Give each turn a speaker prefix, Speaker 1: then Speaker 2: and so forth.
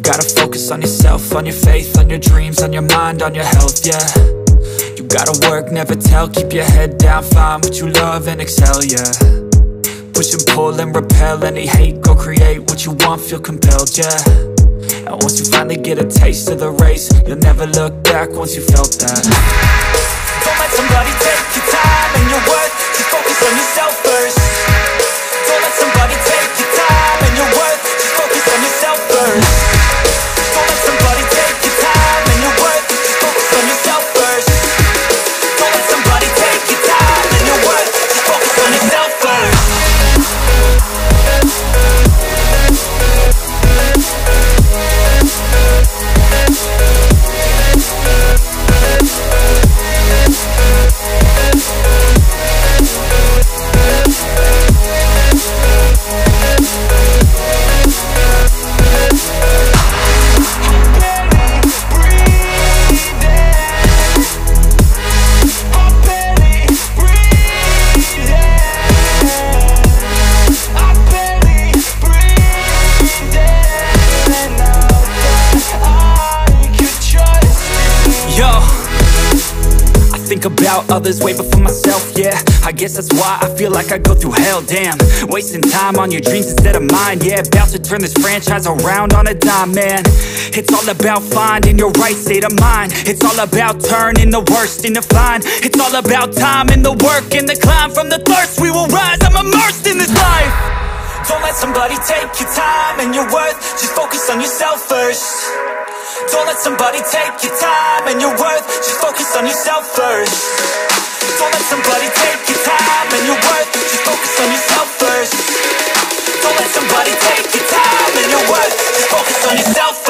Speaker 1: gotta focus on yourself, on your faith, on your dreams, on your mind, on your health, yeah. You gotta work, never tell, keep your head down, find what you love and excel, yeah. Push and pull and repel any hate, go create what you want, feel compelled, yeah. And once you finally get a taste of the race, you'll never look back once you felt that. Don't let somebody take your time and your worth, just focus on yourself first. Don't let somebody take your time and your worth, just focus on yourself first. Don't let somebody take your time and your worth, just focus on yourself first. Don't let somebody take your time and your worth, just focus on yourself first. About others way before myself, yeah. I guess that's why I feel like I go through hell, damn. Wasting time on your dreams instead of mine, yeah. About to turn this franchise around on a dime, man. It's all about finding your right state of mind. It's all about turning the worst into fine. It's all about time and the work and the climb. From the thirst we will rise, I'm immersed in this life. Don't let somebody take your time and your worth, just focus on yourself first. Don't let somebody take your time and your worth, just focus on yourself first. Don't let somebody take your time and your worth, just focus on yourself first. Don't let somebody take your time and your worth, just focus on yourself first.